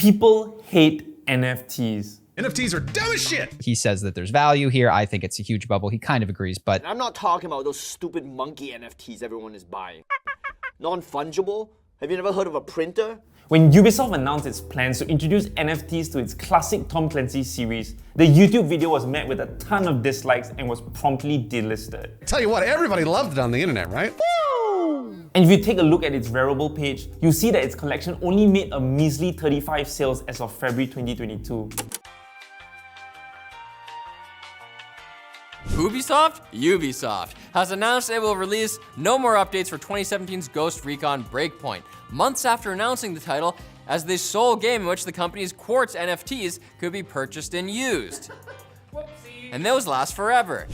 People hate NFTs. NFTs are dumb as shit! He says that there's value here. I think it's a huge bubble. He kind of agrees, but I'm not talking about those stupid monkey NFTs everyone is buying. Non-fungible? Have you never heard of a printer? When Ubisoft announced its plans to introduce NFTs to its classic Tom Clancy series, the YouTube video was met with a ton of dislikes and was promptly delisted. Tell you what, everybody loved it on the internet, right? And if you take a look at its Rarible page, you'll see that its collection only made a measly 35 sales as of February 2022. Ubisoft has announced it will release no more updates for 2017's Ghost Recon Breakpoint, months after announcing the title as the sole game in which the company's Quartz NFTs could be purchased and used. And those last forever.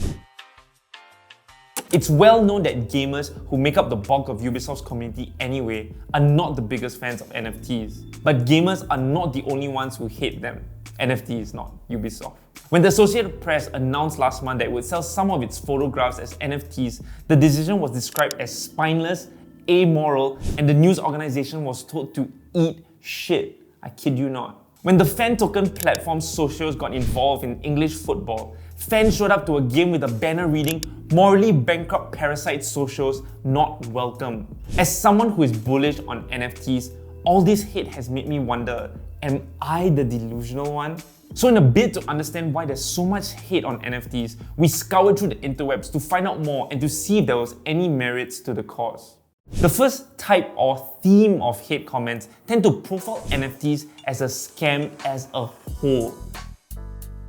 It's well known that gamers, who make up the bulk of Ubisoft's community anyway, are not the biggest fans of NFTs. But gamers are not the only ones who hate them. NFTs, not Ubisoft. When the Associated Press announced last month that it would sell some of its photographs as NFTs, the decision was described as spineless, amoral, and the news organization was told to eat shit. I kid you not. When the fan token platform Socios got involved in English football, fans showed up to a game with a banner reading, "Morally bankrupt parasite socials, not welcome." As someone who is bullish on NFTs, all this hate has made me wonder, am I the delusional one? So in a bid to understand why there's so much hate on NFTs, we scoured through the interwebs to find out more and to see if there was any merits to the cause. The first type or theme of hate comments tend to profile NFTs as a scam as a whole.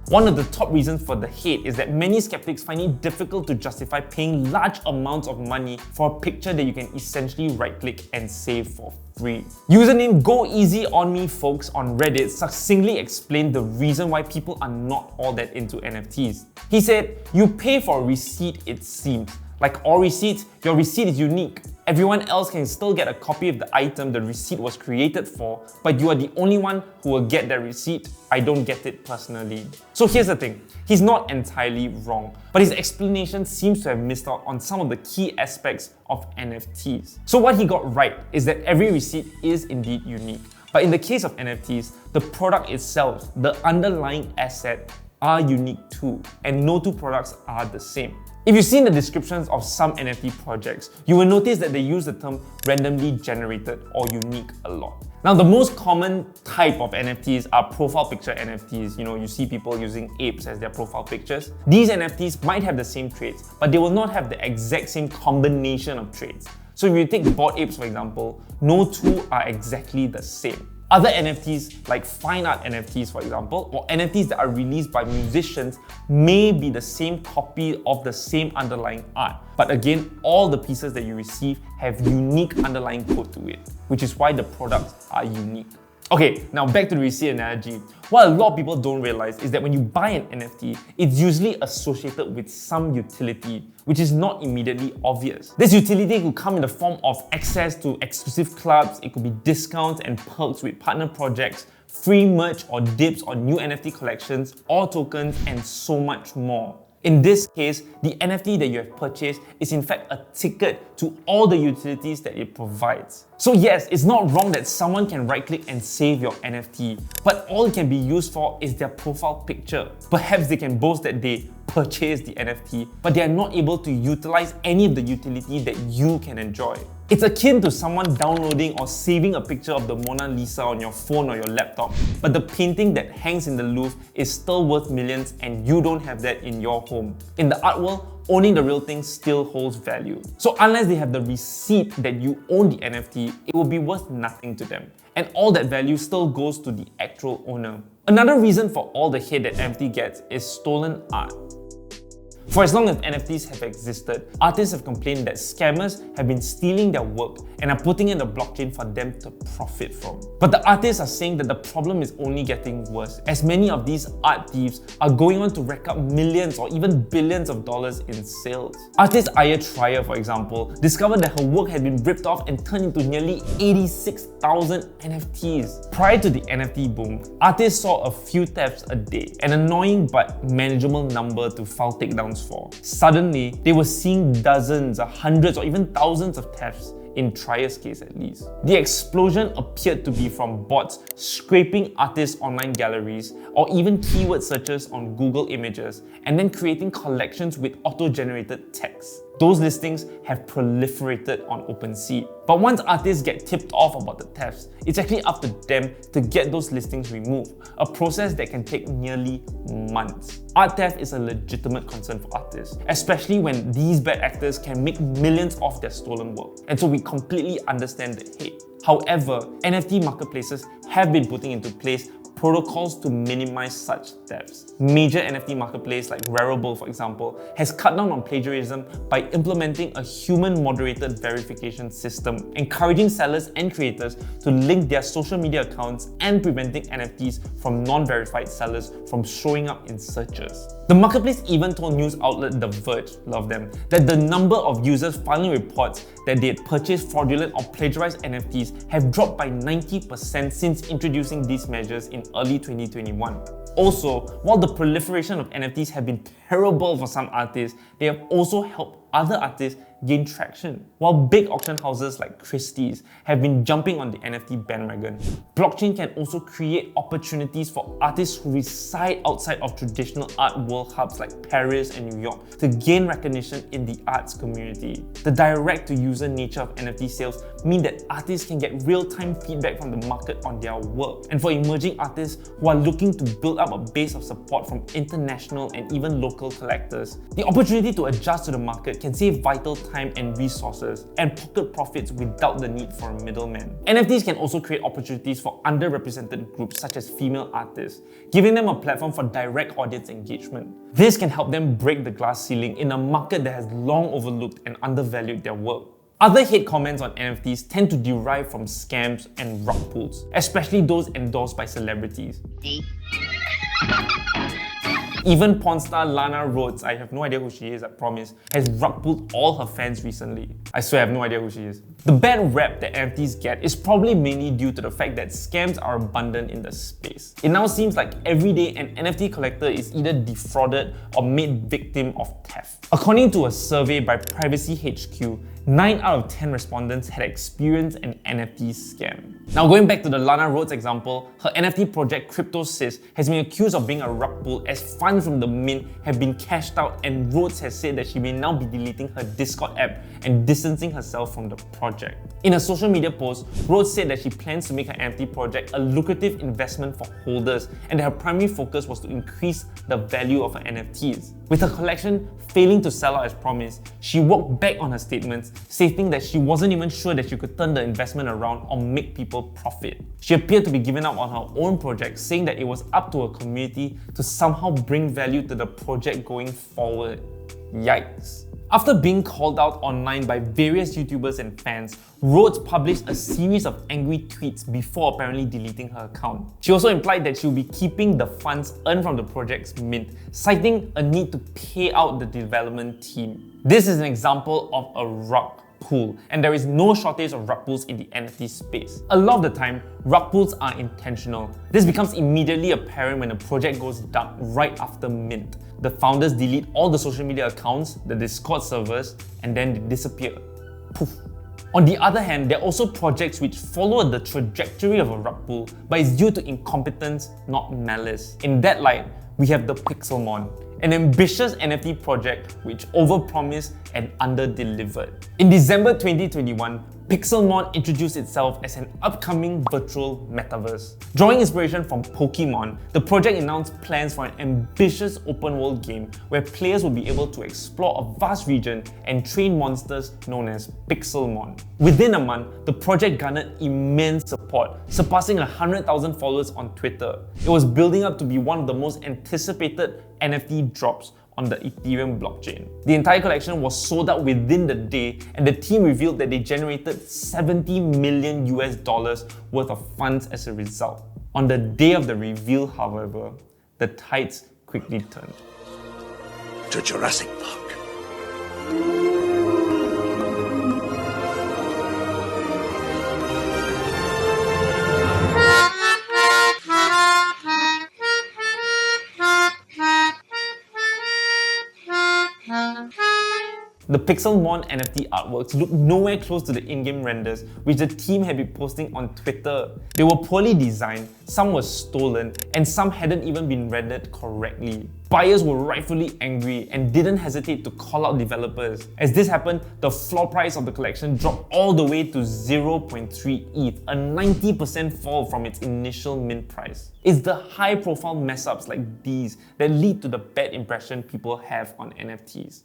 One of the top reasons for the hate is that many skeptics find it difficult to justify paying large amounts of money for a picture that you can essentially right-click and save for free. Username Go Easy On Me Folks on Reddit succinctly explained the reason why people are not all that into NFTs. He said, "You pay for a receipt, it seems. Like all receipts, your receipt is unique. Everyone else can still get a copy of the item the receipt was created for, but you are the only one who will get that receipt. I don't get it personally." So here's the thing, he's not entirely wrong, but his explanation seems to have missed out on some of the key aspects of NFTs. So what he got right is that every receipt is indeed unique. But in the case of NFTs, the product itself, the underlying asset, are unique too, and no two products are the same. If you've seen the descriptions of some NFT projects, you will notice that they use the term randomly generated or unique a lot. Now, the most common type of NFTs are profile picture NFTs. You see people using apes as their profile pictures. These NFTs might have the same traits, but they will not have the exact same combination of traits. So if you take Bored Apes, for example, no two are exactly the same. Other NFTs, like fine art NFTs for example, or NFTs that are released by musicians, may be the same copy of the same underlying art. But again, all the pieces that you receive have unique underlying code to it, which is why the products are unique. Okay, now back to the receipt analogy. What a lot of people don't realize is that when you buy an NFT, it's usually associated with some utility, which is not immediately obvious. This utility could come in the form of access to exclusive clubs, it could be discounts and perks with partner projects, free merch or dibs on new NFT collections or tokens, and so much more. In this case, the NFT that you have purchased is in fact a ticket to all the utilities that it provides. So yes, it's not wrong that someone can right-click and save your NFT, but all it can be used for is their profile picture. Perhaps they can boast that they purchased the NFT, but they are not able to utilize any of the utility that you can enjoy. It's akin to someone downloading or saving a picture of the Mona Lisa on your phone or your laptop, but the painting that hangs in the Louvre is still worth millions and you don't have that in your home. In the art world, owning the real thing still holds value. So unless they have the receipt that you own the NFT, it will be worth nothing to them. And all that value still goes to the actual owner. Another reason for all the hate that NFT gets is stolen art. For as long as NFTs have existed, artists have complained that scammers have been stealing their work and are putting in the blockchain for them to profit from. But the artists are saying that the problem is only getting worse, as many of these art thieves are going on to rack up millions or even billions of dollars in sales. Artist Aya Trier, for example, discovered that her work had been ripped off and turned into nearly 86,000 NFTs. Prior to the NFT boom, artists saw a few thefts a day, an annoying but manageable number to file takedowns for. Suddenly, they were seeing dozens, hundreds, or even thousands of thefts in Tria's case at least. The explosion appeared to be from bots scraping artists' online galleries or even keyword searches on Google Images and then creating collections with auto-generated text. Those listings have proliferated on OpenSea. But once artists get tipped off about the thefts, it's actually up to them to get those listings removed, a process that can take nearly months. Art theft is a legitimate concern for artists, especially when these bad actors can make millions off their stolen work. And so we completely understand the hate. However, NFT marketplaces have been putting into place protocols to minimize such thefts. Major NFT marketplace like Rarible, for example, has cut down on plagiarism by implementing a human-moderated verification system, encouraging sellers and creators to link their social media accounts and preventing NFTs from non-verified sellers from showing up in searches. The marketplace even told news outlet The Verge, love them, that the number of users filing reports that they had purchased fraudulent or plagiarized NFTs have dropped by 90% since introducing these measures in early 2021. Also, while the proliferation of NFTs have been terrible for some artists, they have also helped other artists gain traction. While big auction houses like Christie's have been jumping on the NFT bandwagon, blockchain can also create opportunities for artists who reside outside of traditional art world hubs like Paris and New York to gain recognition in the arts community. The direct-to-user nature of NFT sales mean that artists can get real-time feedback from the market on their work. And for emerging artists who are looking to build up a base of support from international and even local collectors, the opportunity to adjust to the market can save vital time and resources and pocket profits without the need for a middleman. NFTs can also create opportunities for underrepresented groups such as female artists, giving them a platform for direct audience engagement. This can help them break the glass ceiling in a market that has long overlooked and undervalued their work. Other hate comments on NFTs tend to derive from scams and rug pulls, especially those endorsed by celebrities. Even porn star Lana Rhoades, I have no idea who she is, I promise, has rug pulled all her fans recently. I swear I have no idea who she is. The bad rap that NFTs get is probably mainly due to the fact that scams are abundant in the space. It now seems like every day an NFT collector is either defrauded or made victim of theft. According to a survey by Privacy HQ, 9 out of 10 respondents had experienced an NFT scam. Now going back to the Lana Rhoades example, her NFT project CryptoSys has been accused of being a rug pull as funds from the mint have been cashed out, and Rhoades has said that she may now be deleting her Discord app and distancing herself from the project. In a social media post, Rhoades said that she plans to make her NFT project a lucrative investment for holders and that her primary focus was to increase the value of her NFTs. With her collection failing to sell out as promised, she walked back on her statements, stating that she wasn't even sure that she could turn the investment around or make people profit. She appeared to be giving up on her own project, saying that it was up to her community to somehow bring value to the project going forward. Yikes. After being called out online by various YouTubers and fans, Rhoades published a series of angry tweets before apparently deleting her account. She also implied that she'll be keeping the funds earned from the project's mint, citing a need to pay out the development team. This is an example of a rug pull, and there is no shortage of rug pulls in the NFT space. A lot of the time, rug pulls are intentional. This becomes immediately apparent when a project goes dark right after mint. The founders delete all the social media accounts, the Discord servers, and then they disappear. Poof. On the other hand, there are also projects which follow the trajectory of a rug pull, but it's due to incompetence, not malice. In that light, we have the Pixelmon, an ambitious NFT project which overpromised and under-delivered. In December 2021, Pixelmon introduced itself as an upcoming virtual metaverse. Drawing inspiration from Pokemon, the project announced plans for an ambitious open-world game where players will be able to explore a vast region and train monsters known as Pixelmon. Within a month, the project garnered immense support, surpassing 100,000 followers on Twitter. It was building up to be one of the most anticipated NFT drops on the Ethereum blockchain. The entire collection was sold out within the day, and the team revealed that they generated $70 million worth of funds as a result. On the day of the reveal, however, the tides quickly turned. To Jurassic Park. The Pixelmon NFT artworks look nowhere close to the in-game renders, which the team had been posting on Twitter. They were poorly designed, some were stolen, and some hadn't even been rendered correctly. Buyers were rightfully angry and didn't hesitate to call out developers. As this happened, the floor price of the collection dropped all the way to 0.3 ETH, a 90% fall from its initial mint price. It's the high-profile mess-ups like these that lead to the bad impression people have on NFTs.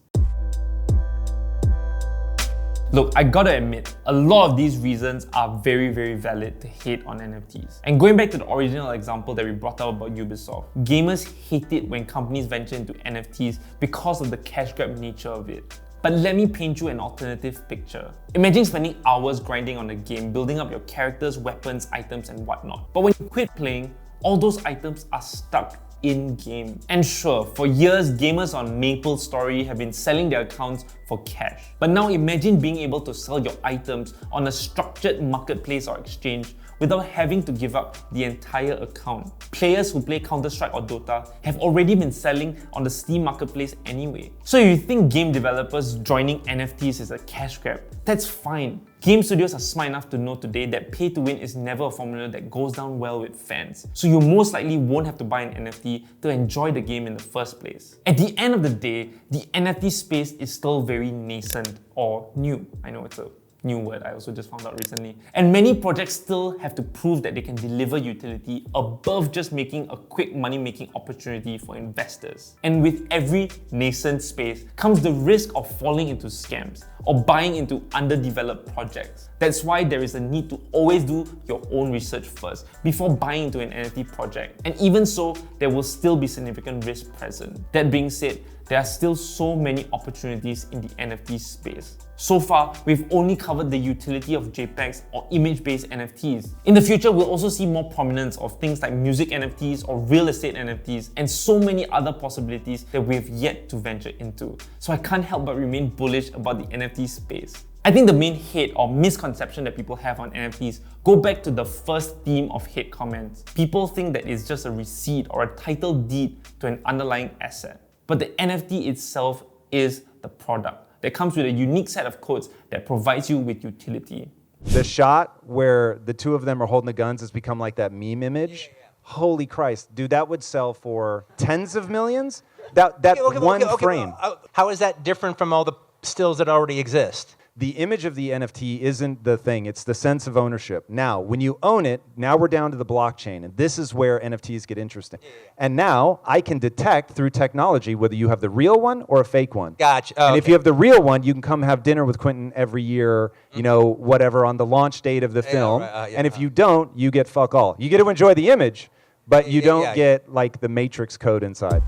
Look, I gotta admit, a lot of these reasons are very, very valid to hate on NFTs. And going back to the original example that we brought up about Ubisoft, gamers hate it when companies venture into NFTs because of the cash grab nature of it. But let me paint you an alternative picture. Imagine spending hours grinding on a game, building up your characters, weapons, items, and whatnot. But when you quit playing, all those items are stuck in-game. And sure, for years, gamers on MapleStory have been selling their accounts for cash. But now imagine being able to sell your items on a structured marketplace or exchange without having to give up the entire account. Players who play Counter-Strike or Dota have already been selling on the Steam marketplace anyway. So if you think game developers joining NFTs is a cash grab, that's fine. Game studios are smart enough to know today that pay to win is never a formula that goes down well with fans. So you most likely won't have to buy an NFT to enjoy the game in the first place. At the end of the day, the NFT space is still very nascent or new. I know it's a new word I also just found out recently. And many projects still have to prove that they can deliver utility above just making a quick money-making opportunity for investors. And with every nascent space comes the risk of falling into scams or buying into underdeveloped projects. That's why there is a need to always do your own research first before buying into an NFT project. And even so, there will still be significant risk present. That being said, there are still so many opportunities in the NFT space. So far, we've only covered the utility of JPEGs or image-based NFTs. In the future, we'll also see more prominence of things like music NFTs or real estate NFTs and so many other possibilities that we've yet to venture into. So I can't help but remain bullish about the NFT space. I think the main hate or misconception that people have on NFTs go back to the first theme of hate comments. People think that it's just a receipt or a title deed to an underlying asset. But the NFT itself is the product that comes with a unique set of codes that provides you with utility. The shot where the two of them are holding the guns has become like that meme image. Holy Christ, dude, that would sell for tens of millions? That one frame. How is that different from all the stills that already exist? The image of the NFT isn't the thing, it's the sense of ownership. Now, when you own it, now we're down to the blockchain, and this is where NFTs get interesting. And now, I can detect through technology whether you have the real one or a fake one. Gotcha. And if you have the real one, you can come have dinner with Quentin every year, you know, whatever, on the launch date of the film. And if you don't, you get fuck all. You get to enjoy the image, but you don't get, like, the Matrix code inside.